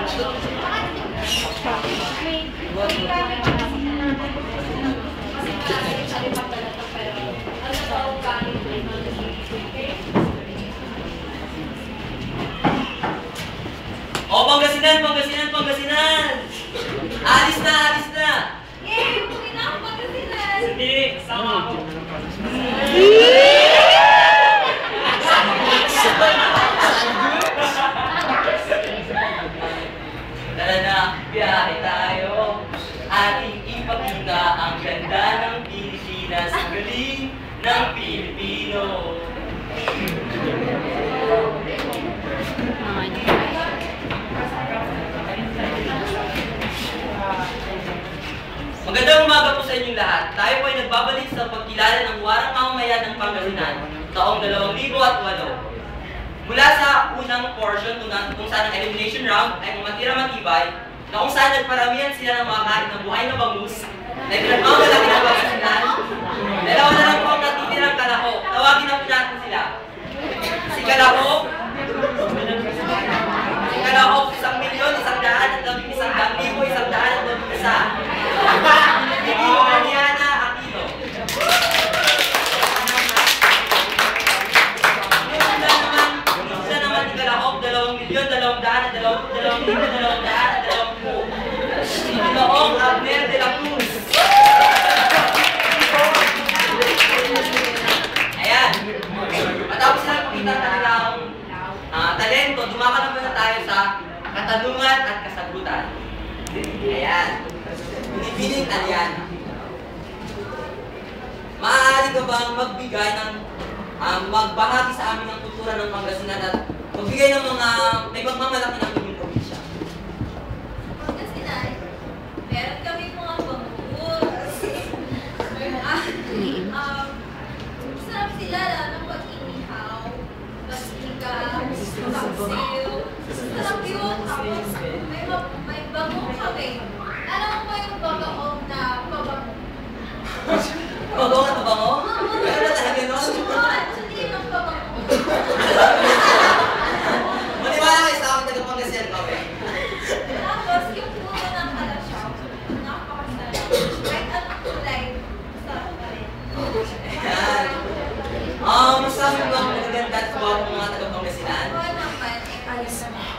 Oh, Pangasinan, Pangasinan, Pangasinan! Alis na, alis na! Yay! Umuwi na ako Pangasinan! Hindi, sama ako. Tara na, biyahe tayo. Ating ipakita ang ganda ng Pilipinas, ang galing ng Pilipino. Magandang umaga po sa inyong lahat. Tayo po ay nagbabalik sa pagkilala ng warang mamamayan ng Pangasinan taong 2008. Mula sa unang portion kung saan ang elimination round ay matira matibay na kung saan nagparamihan sila ng mga kahit ng buhay na bangus na pinagmamalaki ng Pangasinan. Dalawa na lang po ang natitirang kalahok. Tawagin na po natin sila. Si Kalahok. Si Kalahok, 1,000,000, 100,000, 1,000,000, 100,000, 100,000. Hindi ko Mariana Aquino. Sila naman ni Kalahok, 2,000,000, 200,000, 2,000,000, 200,000. Si Noong Abner de la Cruz. Ayan. Matapos sila pakita ang kanilang talento, dumaka naman na tayo sa katanungan at kasagutan. Ayan. Binibining Aliana. Maaari ka bang magbigay ng magbahagi sa amin ng kultura ng Pangasinan at magbigay ng mga may magmamalaki ng inyong probinsya? Pangasinan, meron kami mga bangus. Sarap sila ng pag-inihaw, pag-inigaw, pag-siw. Sarap yun. Tapos may bango kami. Alam mo ba yung bagaong na pabango? Pabango na pabango? Meron na talaga nun? Actually, yun ang pabango. Maniwala kayo sa akin taga Pangasinan kami. Tapos, yung puno ng kalasyaw, napakasarap. Kahit anong kulay, masarap pa rin. Ayan. Masasabi mo ang magaganda at suwapong mga taga Pangasinan? Oo naman, ayos naman.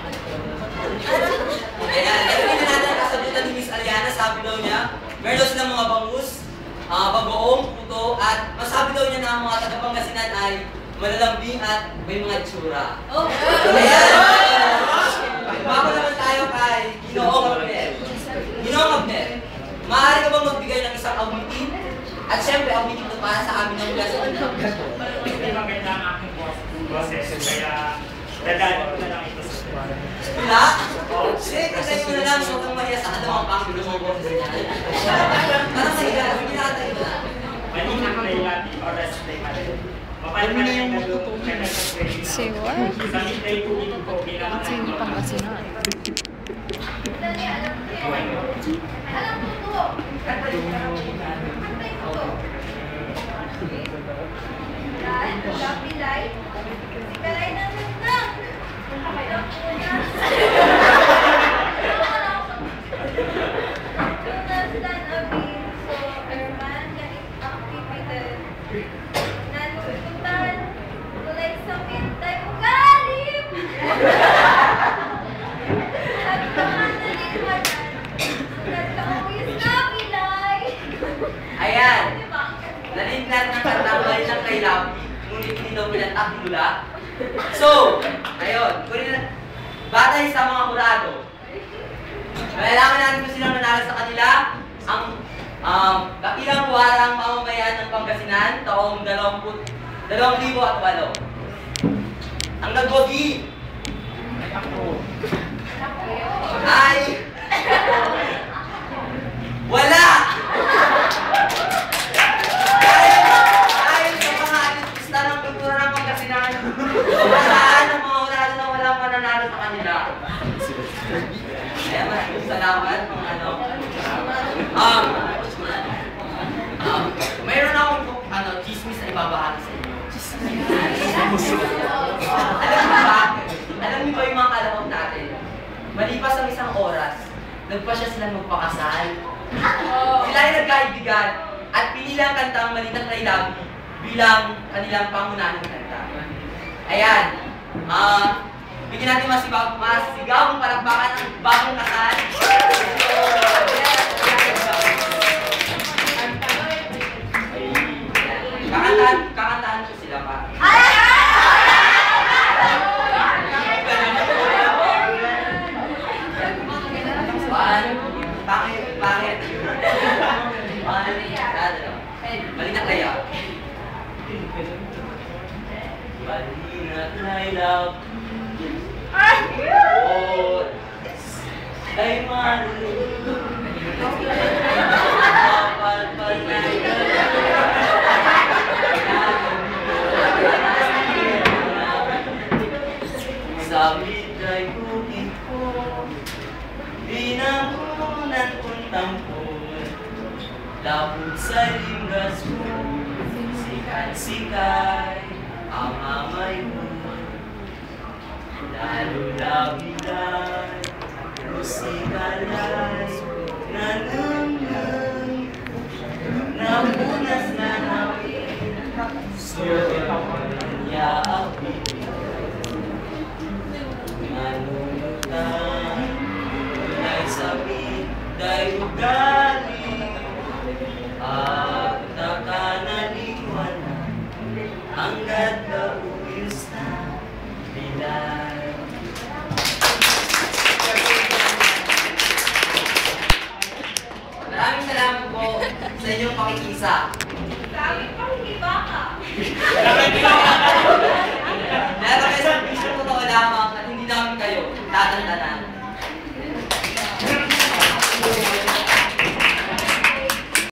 Ayan, narinig na natin ang kasagutan ni Miss Aliana. Sabi daw niya, meron daw silang mga bangus, bagoong, puto, at masabi daw niya na ang mga taga Pangasinan ay malalambing at may mga itsura. Oh! Ayan! Bago naman tayo kay Ginoong Abner. Ginoong Abner, maaari ka bang magbigay ng isang awitin? At syempre, awitin ito para sa amin ng mula sa Hindi maganda ang aking boses, kaya dadaan ko na lang ito sa tuwa. Wala? Sige, kasi mo na lang, huwag kang mahiya sa kadamang panggulo mo boses niya. Parang mahiya, hindi na tayo na. Maninang na ilati, oras na ilati. Mapalman na yung nagluto ka na sa training. Say what? Sa midday po ko bilang Kasi hindi Pangasinan. Dali, alam ko. Alam ko to. Antay ko to. Yan, Gabi Light. Si Kalay na nang. Alam ko na. Jonas Dan Abin. So, Erman, ganit activity. Nanututan. Tulay sa mintay mo galim. At pangalan nagka-uwis na pilay. Ayan! Diba? Narinig natin ang katanungan ng kay Labi, ngunit hindi daw pinatak nila. So, ayun, batay sa mga kurado, malalaman natin kung silang nanalo sa kanila ang kapilang warang mamamayan ng Pangasinan taong 2008. Ang nagwagi ay wala! Dahil sa mga alipista ng kultura ng Pangasinan, walaan ang mga urado na walang mananalo sa kanila. Kaya maraming salamat mga ano. Mayroon akong chismis na ibabahagi sa inyo. Alam niyo ba yung mga kalahok natin? Malipas ang isang oras, nagpa siya silang magpakasal. Sila ay nagkaibigan at pinili ang kantang Malitang Kay Labi bilang kanilang pangunahing kanta. Ayan, bigyan natin masigabong palakpakan ang bagong kasal. Kakantahan ko sila pa. Pangit. Malitang Kaya. Malitang Kaya. Oh, ay malulo. Sabit ay kukit ko, pinangunan kong tampon, labot sa linggas mo, sikat-sikay ang amay mo. Lalo labilay, musikalay, nanunung, napunas na hapin, niya ang bibig. Nanunutang, tunay sabi, dahil ugali, at nakanaliwanan, hanggat na uyos na bilay. Maraming salamat po sa inyong pakikisa. Sabi pa, hindi ba ka? Meron kayo sa vision totoo lamang at hindi namin kayo tatantanan.